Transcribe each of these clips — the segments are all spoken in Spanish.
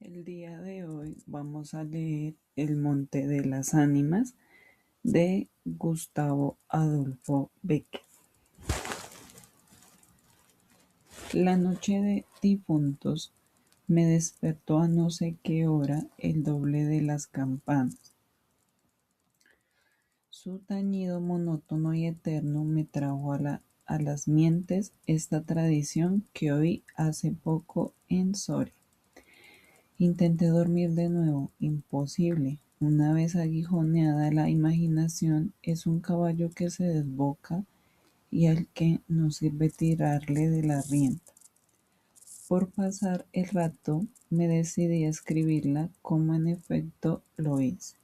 El día de hoy vamos a leer El Monte de las Ánimas de Gustavo Adolfo Bécquer. La noche de difuntos me despertó a no sé qué hora el doble de las campanas. Su tañido monótono y eterno me trajo a las mientes esta tradición que oí hace poco en Soria. Intenté dormir de nuevo, imposible. Una vez aguijoneada la imaginación es un caballo que se desboca y al que no sirve tirarle de la rienda. Por pasar el rato me decidí a escribirla como en efecto lo hice.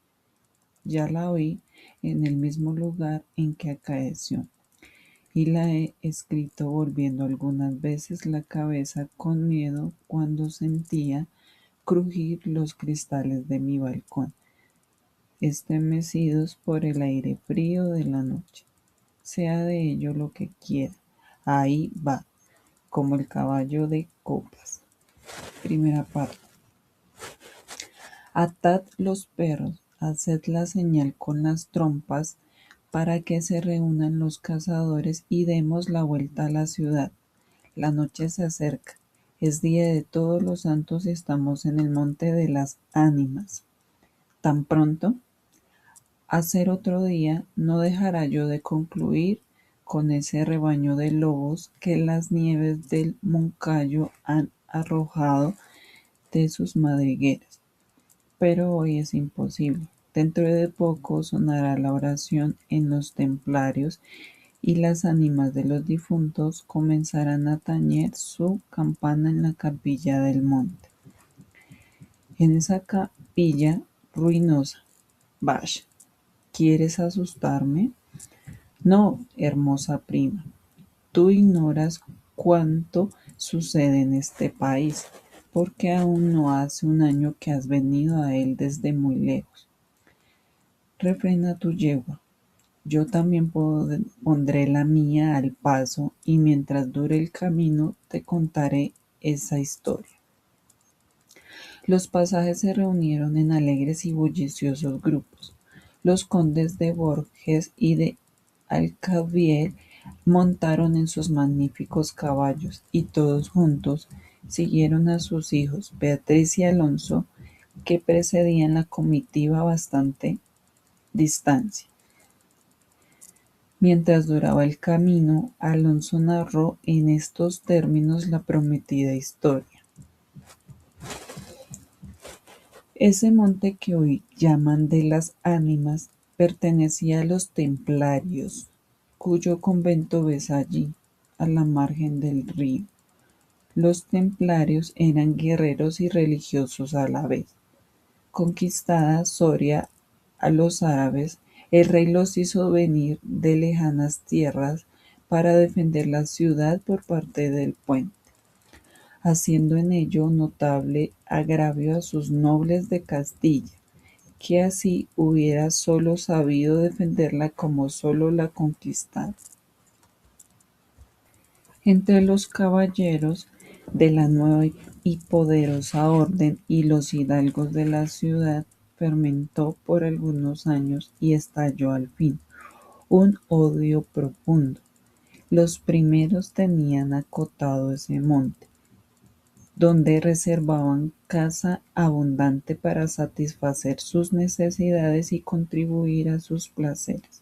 Ya la oí en el mismo lugar en que acaeció y la he escrito volviendo algunas veces la cabeza con miedo cuando sentía crujir los cristales de mi balcón, estremecidos por el aire frío de la noche. Sea de ello lo que quiera, ahí va, como el caballo de copas. Primera parte. Atad los perros, haced la señal con las trompas para que se reúnan los cazadores y demos la vuelta a la ciudad. La noche se acerca, es día de todos los santos y estamos en el monte de las ánimas. ¿Tan pronto? A ser otro día, no dejará yo de concluir con ese rebaño de lobos que las nieves del Moncayo han arrojado de sus madrigueras. Pero hoy es imposible. Dentro de poco sonará la oración en los templarios y las ánimas de los difuntos comenzarán a tañer su campana en la capilla del monte. En esa capilla ruinosa, vaya, ¿quieres asustarme? No, hermosa prima, tú ignoras cuánto sucede en este país, porque aún no hace un año que has venido a él desde muy lejos. Refrena tu yegua, yo también pondré la mía al paso y mientras dure el camino te contaré esa historia. Los pasajes se reunieron en alegres y bulliciosos grupos. Los condes de Borges y de Alcabiel montaron en sus magníficos caballos y todos juntos siguieron a sus hijos, Beatriz y Alonso, que precedían la comitiva a bastante distancia. Mientras duraba el camino, Alonso narró en estos términos la prometida historia. Ese monte que hoy llaman de las Ánimas pertenecía a los templarios, cuyo convento ves allí, a la margen del río. Los templarios eran guerreros y religiosos a la vez. Conquistada Soria a los árabes, el rey los hizo venir de lejanas tierras para defender la ciudad por parte del puente, haciendo en ello notable agravio a sus nobles de Castilla, que así hubiera sólo sabido defenderla como sólo la conquistar. Entre los caballeros de la nueva y poderosa orden y los hidalgos de la ciudad fermentó por algunos años y estalló al fin un odio profundo. Los primeros tenían acotado ese monte, donde reservaban caza abundante para satisfacer sus necesidades y contribuir a sus placeres.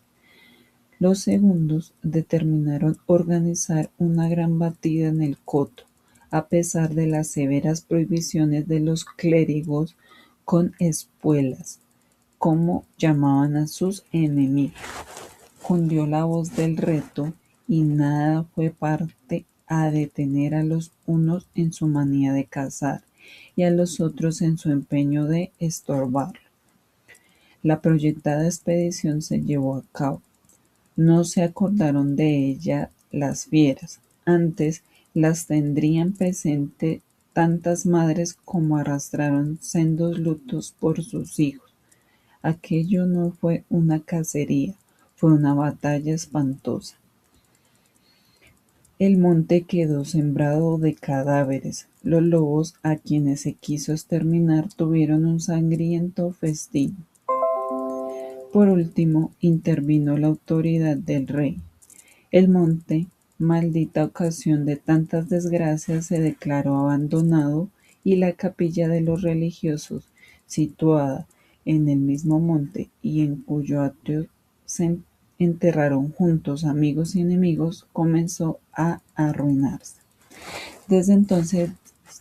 Los segundos determinaron organizar una gran batida en el coto, a pesar de las severas prohibiciones de los clérigos con espuelas, como llamaban a sus enemigos. Cundió la voz del reto y nada fue parte a detener a los unos en su manía de cazar y a los otros en su empeño de estorbarlo. La proyectada expedición se llevó a cabo. No se acordaron de ella las fieras, antes las tendrían presente tantas madres como arrastraron sendos lutos por sus hijos. Aquello no fue una cacería, fue una batalla espantosa. El monte quedó sembrado de cadáveres. Los lobos, a quienes se quiso exterminar, tuvieron un sangriento festín. Por último, intervino la autoridad del rey. El monte, maldita ocasión de tantas desgracias, se declaró abandonado y la capilla de los religiosos, situada en el mismo monte y en cuyo atrio se enterraron juntos amigos y enemigos, comenzó a arruinarse. Desde entonces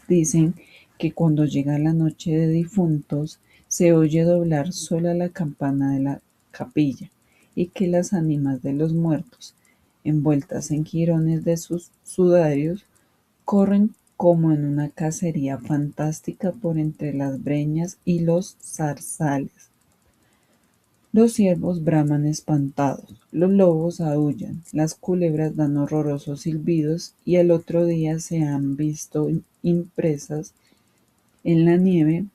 dicen que cuando llega la noche de difuntos se oye doblar sola la campana de la capilla y que las ánimas de los muertos, envueltas en jirones de sus sudarios, corren como en una cacería fantástica por entre las breñas y los zarzales. Los ciervos braman espantados, los lobos aúllan, las culebras dan horrorosos silbidos y al otro día se han visto impresas en la nieve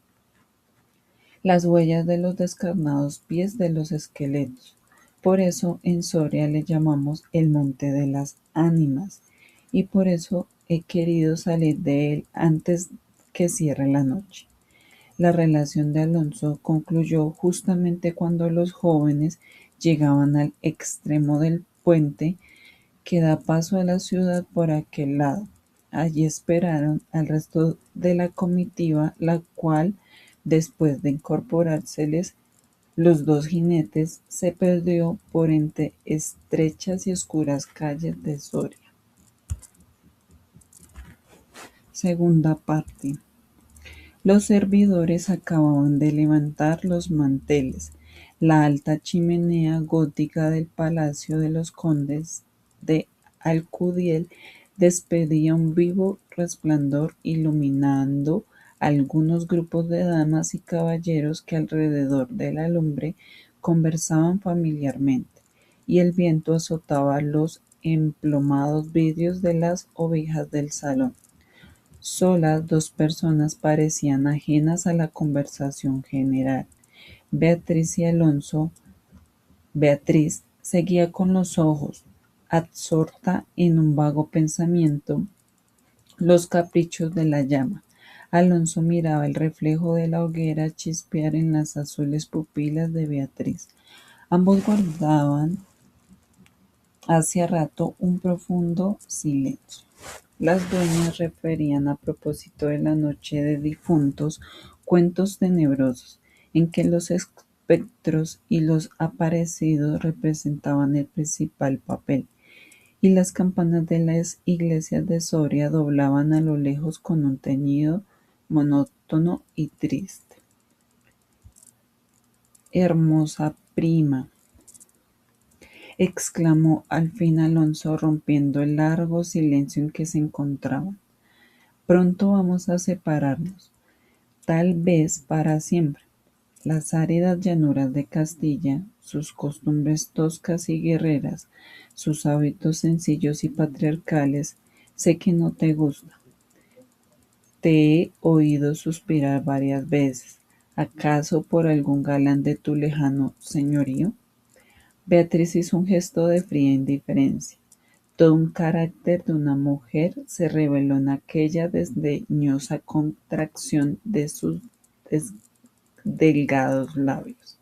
las huellas de los descarnados pies de los esqueletos. Por eso en Soria le llamamos el Monte de las Ánimas y por eso he querido salir de él antes que cierre la noche. La relación de Alonso concluyó justamente cuando los jóvenes llegaban al extremo del puente que da paso a la ciudad por aquel lado. Allí esperaron al resto de la comitiva, la cual, después de incorporárseles los dos jinetes, se perdió por entre estrechas y oscuras calles de Soria. Segunda parte. Los servidores acababan de levantar los manteles. La alta chimenea gótica del palacio de los condes de Alcudiel despedía un vivo resplandor iluminando algunos grupos de damas y caballeros que alrededor de la lumbre conversaban familiarmente, y el viento azotaba los emplomados vidrios de las ovejas del salón. Solas dos personas parecían ajenas a la conversación general. Beatriz y Alonso. Beatriz seguía con los ojos, absorta en un vago pensamiento, los caprichos de la llama. Alonso miraba el reflejo de la hoguera chispear en las azules pupilas de Beatriz. Ambos guardaban hacía rato un profundo silencio. Las dueñas referían a propósito de la noche de difuntos cuentos tenebrosos, en que los espectros y los aparecidos representaban el principal papel, y las campanas de las iglesias de Soria doblaban a lo lejos con un tañido monótono y triste. Hermosa prima, exclamó al fin Alonso, rompiendo el largo silencio en que se encontraban. Pronto vamos a separarnos, tal vez para siempre. Las áridas llanuras de Castilla, sus costumbres toscas y guerreras, sus hábitos sencillos y patriarcales, sé que no te gusta. Te he oído suspirar varias veces. ¿Acaso por algún galán de tu lejano señorío? Beatriz hizo un gesto de fría indiferencia. Todo un carácter de una mujer se reveló en aquella desdeñosa contracción de sus delgados labios.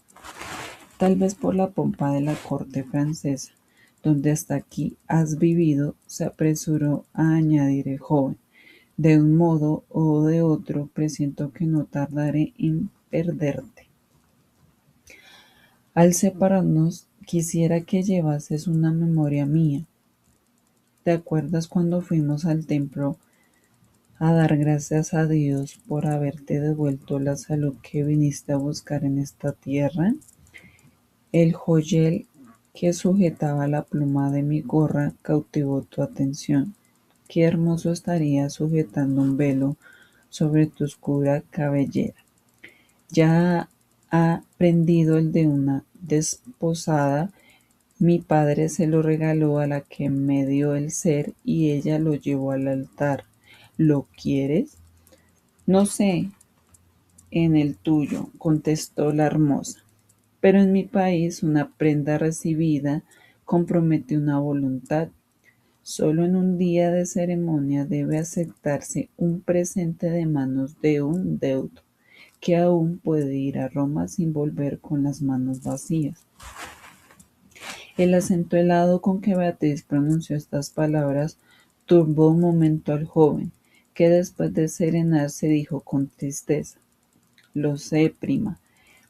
Tal vez por la pompa de la corte francesa, donde hasta aquí has vivido, se apresuró a añadir el joven. De un modo o de otro, presiento que no tardaré en perderte. Al separarnos, quisiera que llevases una memoria mía. ¿Te acuerdas cuando fuimos al templo a dar gracias a Dios por haberte devuelto la salud que viniste a buscar en esta tierra? El joyel que sujetaba la pluma de mi gorra cautivó tu atención. Qué hermoso estaría sujetando un velo sobre tu oscura cabellera. Ya ha prendido el de una desposada. Mi padre se lo regaló a la que me dio el ser y ella lo llevó al altar. ¿Lo quieres? No sé, en el tuyo, contestó la hermosa. Pero en mi país una prenda recibida compromete una voluntad. Solo en un día de ceremonia debe aceptarse un presente de manos de un deudo, que aún puede ir a Roma sin volver con las manos vacías. El acento helado con que Beatriz pronunció estas palabras turbó un momento al joven, que después de serenarse dijo con tristeza: Lo sé, prima,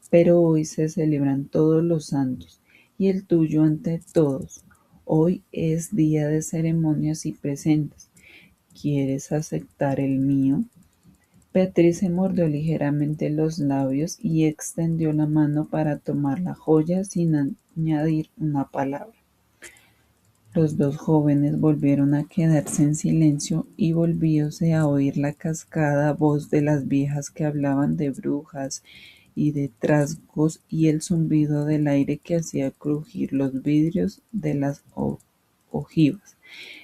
pero hoy se celebran todos los santos, y el tuyo ante todos. Hoy es día de ceremonias y presentes. ¿Quieres aceptar el mío? Beatriz se mordió ligeramente los labios y extendió la mano para tomar la joya sin añadir una palabra. Los dos jóvenes volvieron a quedarse en silencio y volvíose a oír la cascada voz de las viejas que hablaban de brujas y de trasgos y el zumbido del aire que hacía crujir los vidrios de las ojivas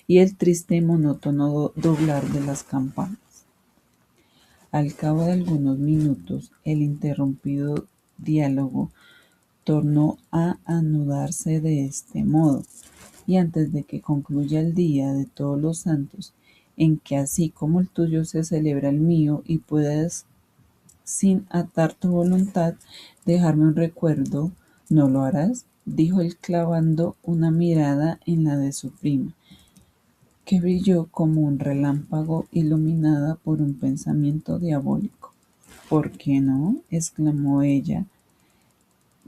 y el triste y monótono doblar de las campanas. Al cabo de algunos minutos, el interrumpido diálogo tornó a anudarse de este modo, y antes de que concluya el día de todos los santos, en que así como el tuyo se celebra el mío, y puedas, sin atar tu voluntad, dejarme un recuerdo, ¿no lo harás? Dijo él clavando una mirada en la de su prima, que brilló como un relámpago iluminada por un pensamiento diabólico. ¿Por qué no? Exclamó ella,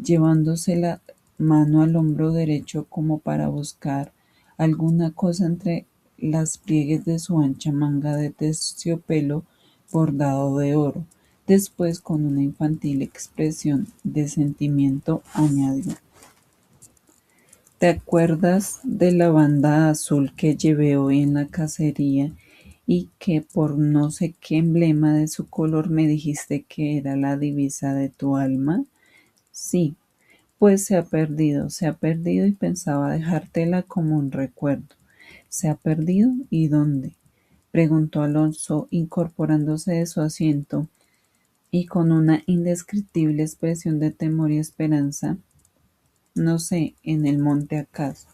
llevándose la mano al hombro derecho como para buscar alguna cosa entre las pliegues de su ancha manga de terciopelo bordado de oro. Después, con una infantil expresión de sentimiento, añadió: ¿Te acuerdas de la banda azul que llevé hoy en la cacería y que por no sé qué emblema de su color me dijiste que era la divisa de tu alma? Sí, pues se ha perdido y pensaba dejártela como un recuerdo. ¿Se ha perdido? ¿Y dónde? Preguntó Alonso, incorporándose de su asiento y con una indescriptible expresión de temor y esperanza. No sé, en el monte acaso.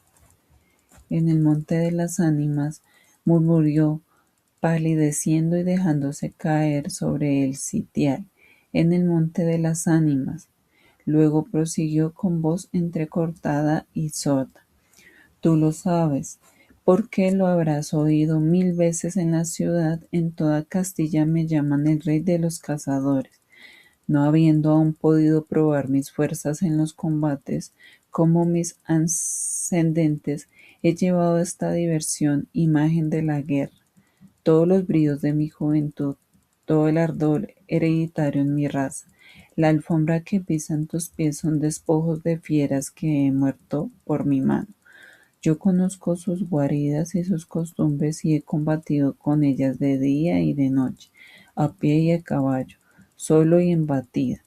En el monte de las ánimas, murmuró, palideciendo y dejándose caer sobre el sitial. En el monte de las ánimas. Luego prosiguió con voz entrecortada y sorda: Tú lo sabes, porque lo habrás oído 1000 veces en la ciudad. En toda Castilla me llaman el rey de los cazadores. No habiendo aún podido probar mis fuerzas en los combates, como mis ascendentes, he llevado esta diversión, imagen de la guerra, todos los bríos de mi juventud, todo el ardor hereditario en mi raza. La alfombra que pisan tus pies son despojos de fieras que he muerto por mi mano. Yo conozco sus guaridas y sus costumbres y he combatido con ellas de día y de noche, a pie y a caballo, solo y en batida.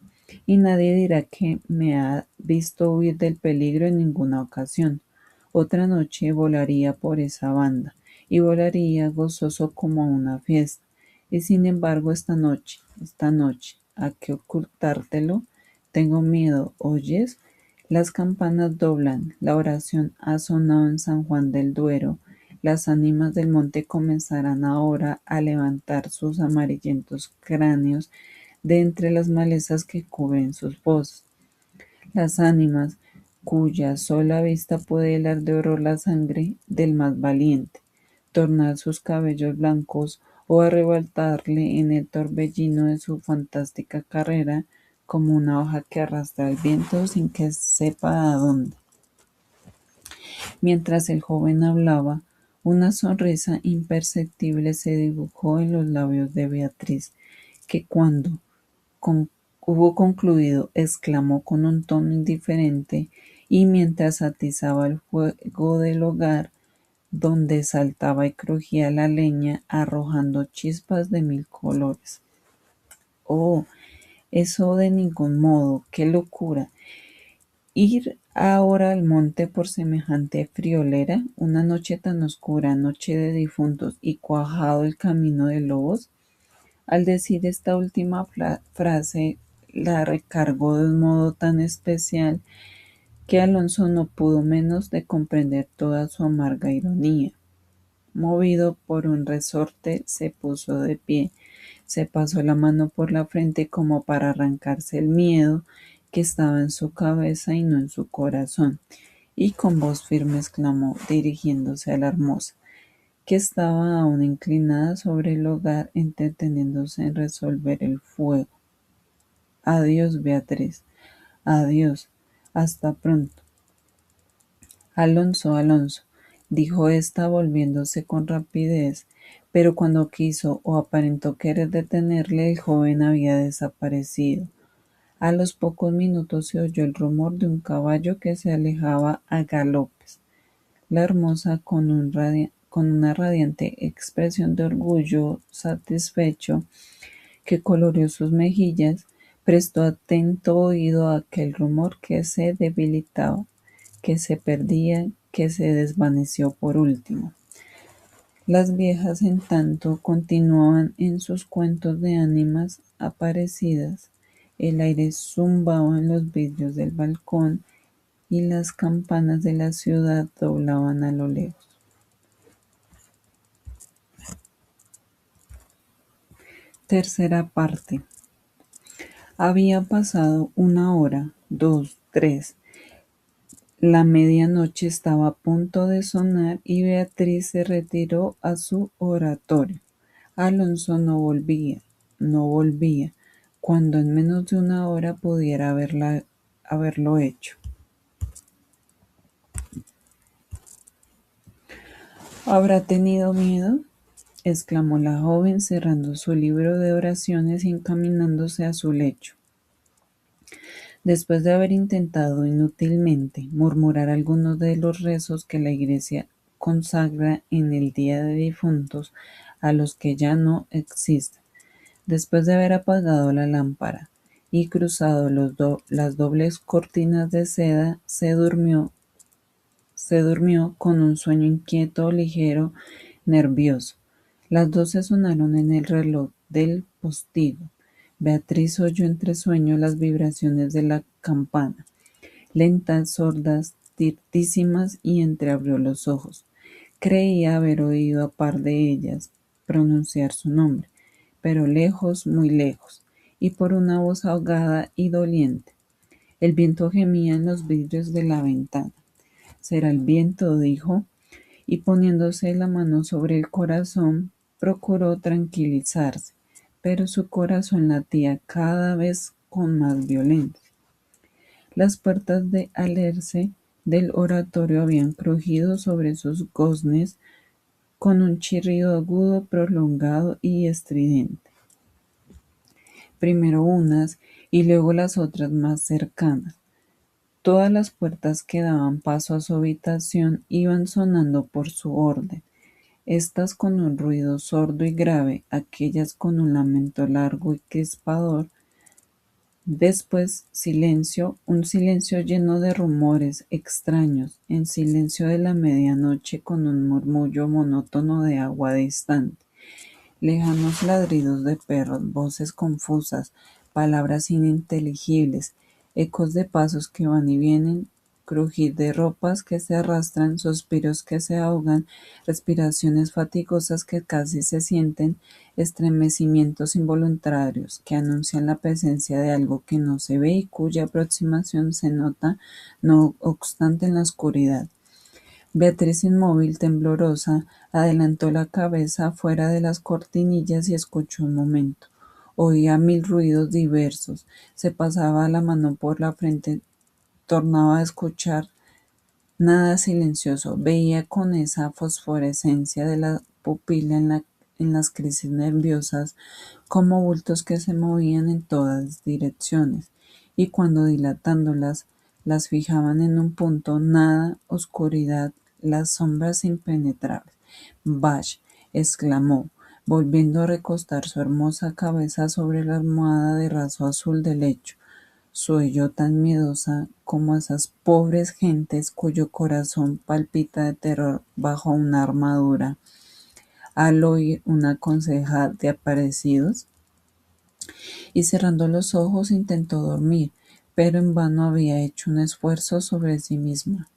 Y nadie dirá que me ha visto huir del peligro en ninguna ocasión. Otra noche volaría por esa banda, y volaría gozoso como a una fiesta. Y sin embargo esta noche, ¿a qué ocultártelo? Tengo miedo, ¿oyes? Las campanas doblan, la oración ha sonado en San Juan del Duero, las ánimas del monte comenzarán ahora a levantar sus amarillentos cráneos de entre las malezas que cubren sus fosas. Las ánimas cuya sola vista puede helar de oro la sangre del más valiente, tornar sus cabellos blancos o arrebatarle en el torbellino de su fantástica carrera como una hoja que arrastra el viento sin que sepa a dónde. Mientras el joven hablaba, una sonrisa imperceptible se dibujó en los labios de Beatriz, que cuando con- hubo concluido, exclamó con un tono indiferente y mientras atizaba el fuego del hogar, donde saltaba y crujía la leña, arrojando chispas de 1000 colores: Oh, eso de ningún modo, qué locura. Ir ahora al monte por semejante friolera, una noche tan oscura, noche de difuntos y cuajado el camino de lobos. Al decir esta última frase, la recargó de un modo tan especial que Alonso no pudo menos de comprender toda su amarga ironía. Movido por un resorte, se puso de pie, se pasó la mano por la frente como para arrancarse el miedo que estaba en su cabeza y no en su corazón, y con voz firme exclamó, dirigiéndose a la hermosa, que estaba aún inclinada sobre el hogar entreteniéndose en resolver el fuego. Adiós, Beatriz. Adiós. Hasta pronto. Alonso, Alonso, dijo ésta volviéndose con rapidez, pero cuando quiso o aparentó querer detenerle, el joven había desaparecido. A los pocos minutos se oyó el rumor de un caballo que se alejaba a galopes. La hermosa, con una radiante expresión de orgullo satisfecho que coloreó sus mejillas, prestó atento oído a aquel rumor que se debilitaba, que se perdía, que se desvaneció por último. Las viejas, en tanto, continuaban en sus cuentos de ánimas aparecidas. El aire zumbaba en los vidrios del balcón y las campanas de la ciudad doblaban a lo lejos. Tercera parte. Había pasado una hora, dos, tres. La medianoche estaba a punto de sonar y Beatriz se retiró a su oratorio. Alonso no volvía, no volvía, cuando en menos de una hora pudiera haberlo hecho. ¿Habrá tenido miedo? Exclamó la joven cerrando su libro de oraciones y encaminándose a su lecho. Después de haber intentado inútilmente murmurar algunos de los rezos que la Iglesia consagra en el Día de Difuntos a los que ya no existen, después de haber apagado la lámpara y cruzado las dobles cortinas de seda, se durmió con un sueño inquieto, ligero, nervioso. Las 12 sonaron en el reloj del postigo. Beatriz oyó entre sueños las vibraciones de la campana, lentas, sordas, tirtísimas, y entreabrió los ojos. Creía haber oído a par de ellas pronunciar su nombre, pero lejos, muy lejos, y por una voz ahogada y doliente. El viento gemía en los vidrios de la ventana. Será el viento, dijo, y poniéndose la mano sobre el corazón, procuró tranquilizarse, pero su corazón latía cada vez con más violencia. Las puertas de alerce del oratorio habían crujido sobre sus goznes con un chirrido agudo, prolongado y estridente. Primero unas y luego las otras más cercanas. Todas las puertas que daban paso a su habitación iban sonando por su orden, estas con un ruido sordo y grave, aquellas con un lamento largo y crispador. Después silencio, un silencio lleno de rumores extraños, en silencio de la medianoche con un murmullo monótono de agua distante, lejanos ladridos de perros, voces confusas, palabras ininteligibles, ecos de pasos que van y vienen, crujir de ropas que se arrastran, suspiros que se ahogan, respiraciones fatigosas que casi se sienten, estremecimientos involuntarios que anuncian la presencia de algo que no se ve y cuya aproximación se nota, no obstante, en la oscuridad. Beatriz, inmóvil, temblorosa, adelantó la cabeza fuera de las cortinillas y escuchó un momento. Oía mil ruidos diversos, se pasaba la mano por la frente, tornaba a escuchar, nada silencioso, veía con esa fosforescencia de la pupila en las crisis nerviosas como bultos que se movían en todas direcciones, y cuando dilatándolas las fijaban en un punto, nada, oscuridad, las sombras impenetrables. «Bash», exclamó, volviendo a recostar su hermosa cabeza sobre la almohada de raso azul del lecho. «¿Soy yo tan miedosa como esas pobres gentes cuyo corazón palpita de terror bajo una armadura al oír una conseja de aparecidos?» Y cerrando los ojos intentó dormir, pero en vano había hecho un esfuerzo sobre sí misma.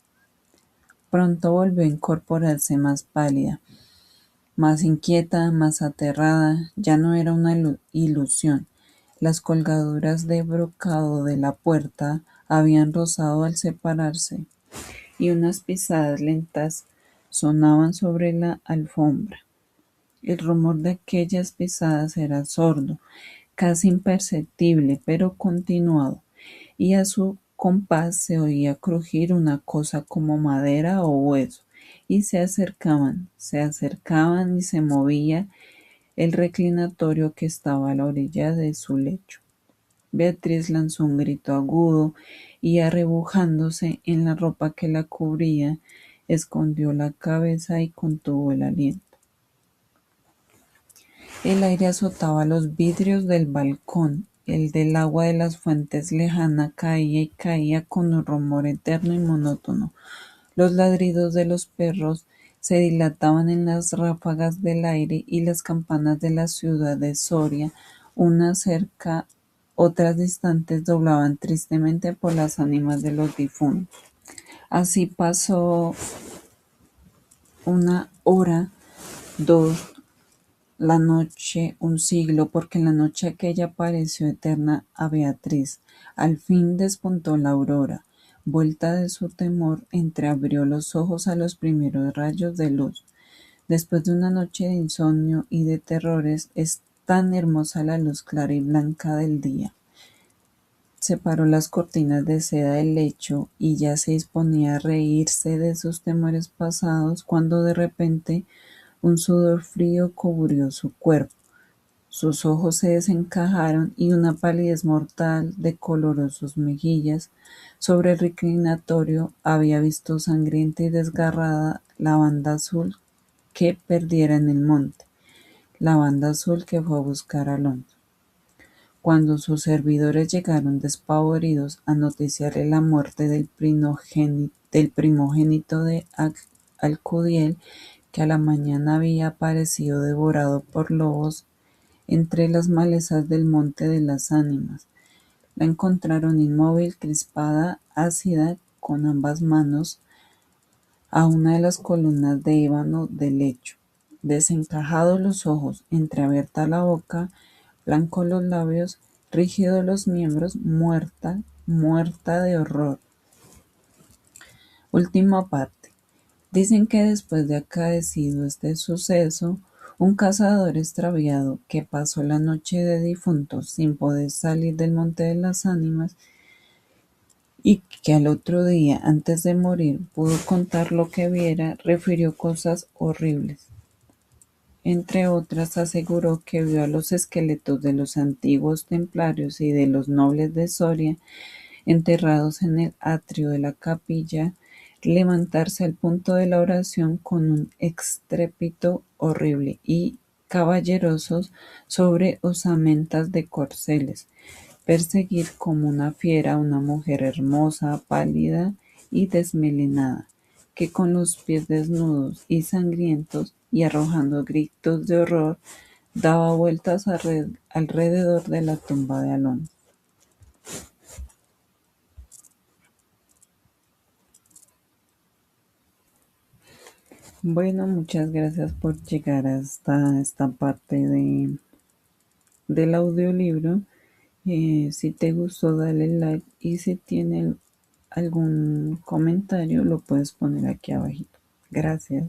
Pronto volvió a incorporarse más pálida. Más inquieta, más aterrada, ya no era una ilusión. Las colgaduras de brocado de la puerta habían rozado al separarse, y unas pisadas lentas sonaban sobre la alfombra. El rumor de aquellas pisadas era sordo, casi imperceptible, pero continuado, y a su compás se oía crujir una cosa como madera o hueso, y se acercaban y se movía el reclinatorio que estaba a la orilla de su lecho. Beatriz lanzó un grito agudo y, arrebujándose en la ropa que la cubría, escondió la cabeza y contuvo el aliento. El aire azotaba los vidrios del balcón, el del agua de las fuentes lejana caía y caía con un rumor eterno y monótono. Los ladridos de los perros se dilataban en las ráfagas del aire y las campanas de la ciudad de Soria, unas cerca, otras distantes, doblaban tristemente por las ánimas de los difuntos. Así pasó una hora, dos, la noche un siglo, porque la noche aquella pareció eterna a Beatriz. Al fin despuntó la aurora. Vuelta de su temor, entreabrió los ojos a los primeros rayos de luz. Después de una noche de insomnio y de terrores, es tan hermosa la luz clara y blanca del día. Separó las cortinas de seda del lecho y ya se disponía a reírse de sus temores pasados, cuando de repente un sudor frío cubrió su cuerpo. Sus ojos se desencajaron y una palidez mortal decoloró sus mejillas. Sobre el reclinatorio había visto sangrienta y desgarrada la banda azul que perdiera en el monte, la banda azul que fue a buscar a Alonso. Cuando sus servidores llegaron despavoridos a noticiarle la muerte del primogénito de Alcudiel, que a la mañana había aparecido devorado por lobos entre las malezas del Monte de las Ánimas, la encontraron inmóvil, crispada, ácida, con ambas manos a una de las columnas de ébano del lecho, desencajados los ojos, entreabierta la boca, blancos los labios, rígidos los miembros, muerta, muerta de horror. Última parte. Dicen que después de acaecido este suceso, un cazador extraviado que pasó la noche de difuntos sin poder salir del Monte de las Ánimas, y que al otro día, antes de morir, pudo contar lo que viera, refirió cosas horribles. Entre otras, aseguró que vio a los esqueletos de los antiguos templarios y de los nobles de Soria enterrados en el atrio de la capilla, levantarse al punto de la oración con un estrépito horrible, y caballerosos sobre osamentas de corceles, perseguir como una fiera a una mujer hermosa, pálida y desmelenada, que con los pies desnudos y sangrientos y arrojando gritos de horror, daba vueltas alrededor de la tumba de Alonso. Bueno, muchas gracias por llegar hasta esta parte del audiolibro. Si te gustó, dale like, y si tienes algún comentario lo puedes poner aquí abajito. Gracias.